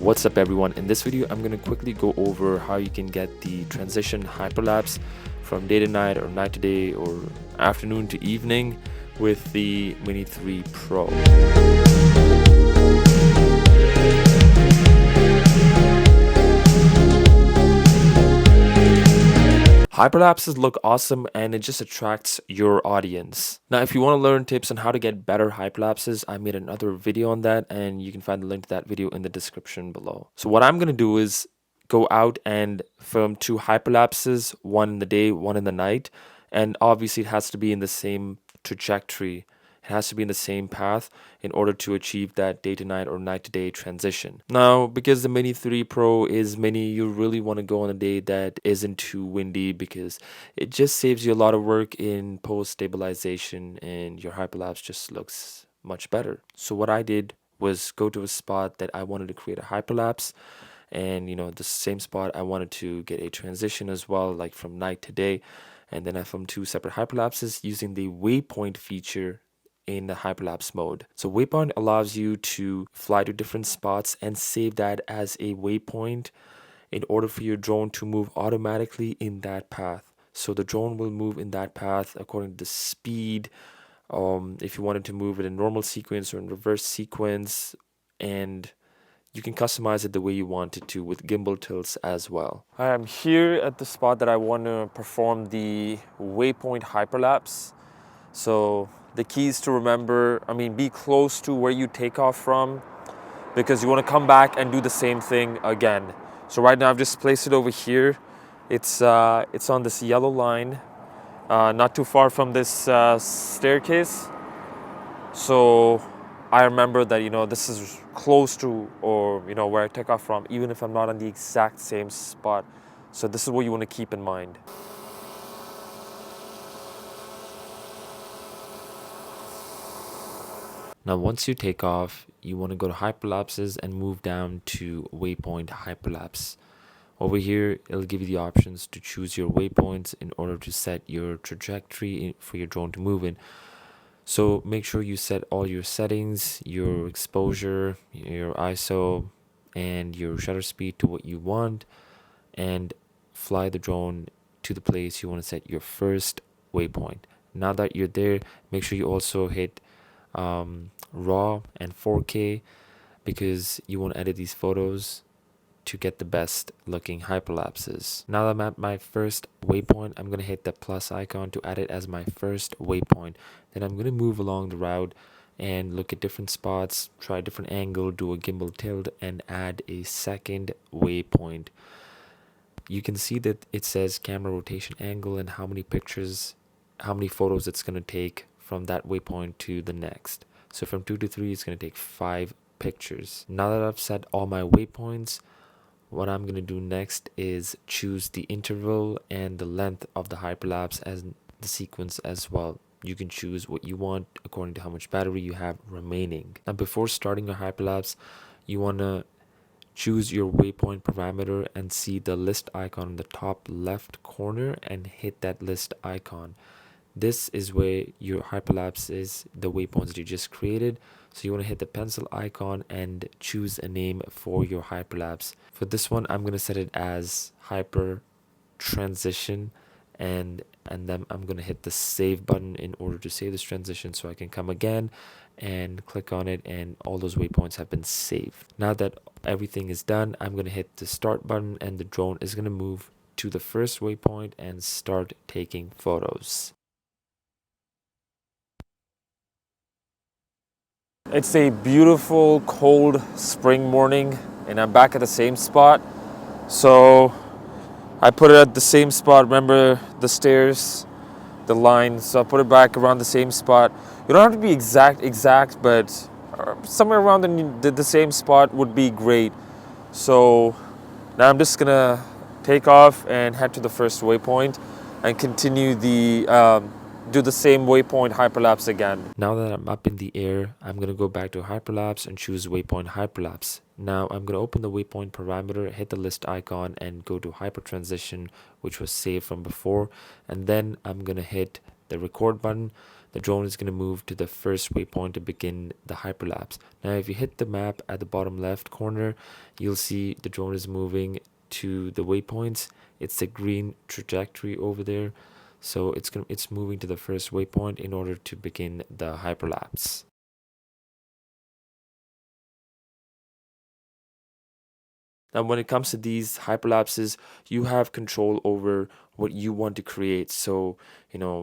What's up everyone, in this video I'm going to quickly go over how you can get the transition hyperlapse from day to night or night to day or afternoon to evening with the Mini 3 Pro. Hyperlapses look awesome and it just attracts your audience. Now if you want to learn tips on how to get better hyperlapses, I made another video on that and you can find the link to that video in the description below. So what I'm going to do is go out and film 2 hyperlapses, one in the day, one in the night, and obviously it has to be in the same trajectory. It has to be in the same path in order to achieve that day to night or night to day transition. Now, because the Mini 3 Pro is mini, you really want to go on a day that isn't too windy because it just saves you a lot of work in post stabilization and your hyperlapse just looks much better. So what I did was go to a spot that I wanted to create a hyperlapse, and the same spot I wanted to get a transition as well, like from night to day. And then I filmed 2 separate hyperlapses using the Waypoint feature in the hyperlapse mode. So Waypoint allows you to fly to different spots and save that as a waypoint in order for your drone to move automatically in that path. So the drone will move in that path according to the speed, if you wanted to move it in normal sequence or in reverse sequence, and you can customize it the way you want it to with gimbal tilts as well. I'm here at the spot that I want to perform the Waypoint hyperlapse. So the keys to remember, be close to where you take off from, because you want to come back and do the same thing again. So right now I've just placed it over here. It's on this yellow line, not too far from this staircase. So I remember that, this is close to, or where I take off from, even if I'm not on the exact same spot. So this is what you want to keep in mind. Now once you take off, you want to go to hyperlapses and move down to Waypoint Hyperlapse. Over here, it'll give you the options to choose your waypoints in order to set your trajectory for your drone to move in. So make sure you set all your settings, your exposure, your ISO, and your shutter speed to what you want, and fly the drone to the place you want to set your first waypoint. Now that you're there, make sure you also hit RAW and 4K, because you want to edit these photos to get the best looking hyperlapses. Now that I'm at my first waypoint, I'm going to hit the plus icon to add it as my first waypoint. Then I'm going to move along the route and look at different spots, try a different angle, do a gimbal tilt, and add a second waypoint. You can see that it says camera rotation angle and how many pictures, how many photos it's going to take from that waypoint to the next. So from 2 to 3, it's going to take 5 pictures. Now that I've set all my waypoints, what I'm going to do next is choose the interval and the length of the hyperlapse as the sequence as well. You can choose what you want according to how much battery you have remaining. Now before starting your hyperlapse, you want to choose your waypoint parameter and see the list icon in the top left corner and hit that list icon. This is where your hyperlapse is, the waypoints that you just created. So you want to hit the pencil icon and choose a name for your hyperlapse. For this one, I'm going to set it as hyper transition, and then I'm going to hit the save button in order to save this transition, so I can come again and click on it and all those waypoints have been saved. Now that everything is done, I'm going to hit the start button and the drone is going to move to the first waypoint and start taking photos. It's a beautiful cold spring morning and I'm back at the same spot. So I put it at the same spot. Remember the stairs, the line. So I put it back around the same spot. You don't have to be exact, but somewhere around the same spot would be great. So now I'm just gonna take off and head to the first waypoint and continue do the same waypoint hyperlapse again. Now that I'm up in the air, I'm going to go back to hyperlapse and choose waypoint hyperlapse. Now I'm going to open the waypoint parameter, hit the list icon and go to hyper transition, which was saved from before. And then I'm going to hit the record button. the drone is going to move to the first waypoint to begin the hyperlapse. Now, if you hit the map at the bottom left corner, you'll see the drone is moving to the waypoints. It's the green trajectory over there. So it's moving to the first waypoint in order to begin the hyperlapse. Now, when it comes to these hyperlapses, you have control over what you want to create. So,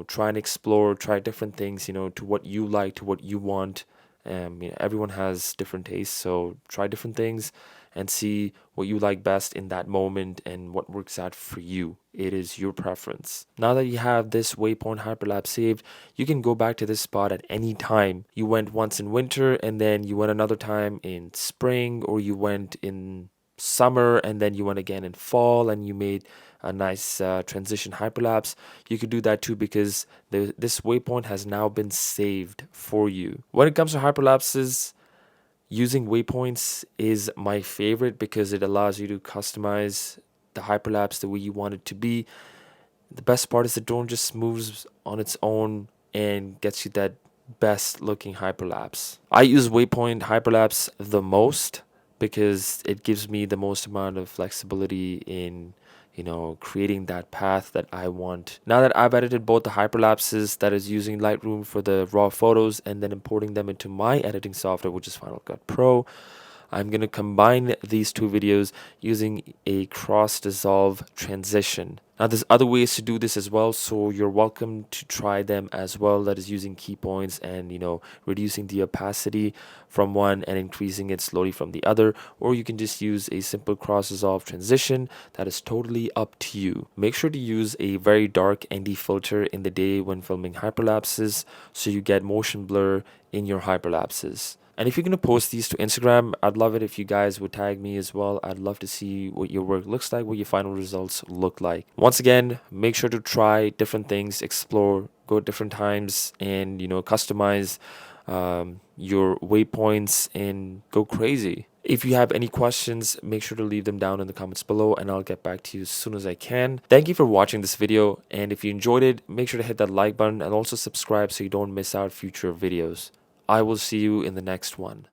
try and explore, try different things, to what you like, to what you want. Everyone has different tastes, so try different things and see what you like best in that moment and what works out for you. It is your preference. Now that you have this waypoint hyperlapse saved, you can go back to this spot at any time. You went once in winter and then you went another time in spring, or you went in summer and then you went again in fall and you made a nice transition hyperlapse. You could do that too, because this waypoint has now been saved for you. When it comes to hyperlapses, using waypoints is my favorite because it allows you to customize the hyperlapse the way you want it to be. The best part is the drone just moves on its own and gets you that best looking hyperlapse. I use Waypoint Hyperlapse the most because it gives me the most amount of flexibility in creating that path that I want. Now that I've edited both the hyperlapses, that is using Lightroom for the raw photos and then importing them into my editing software, which is Final Cut Pro, I'm going to combine these two videos using a cross dissolve transition. Now there's other ways to do this as well, so you're welcome to try them as well. That is using key points and reducing the opacity from one and increasing it slowly from the other, or you can just use a simple cross dissolve transition. That is totally up to you. Make sure to use a very dark ND filter in the day when filming hyperlapses so you get motion blur in your hyperlapses. And if you're going to post these to Instagram, I'd love it if you guys would tag me as well. I'd love to see what your work looks like, what your final results look like. Once again, make sure to try different things, explore, go at different times, and customize your waypoints and go crazy. If you have any questions, make sure to leave them down in the comments below and I'll get back to you as soon as I can. Thank you for watching this video, and if you enjoyed it, make sure to hit that like button and also subscribe so you don't miss out future videos. I will see you in the next one.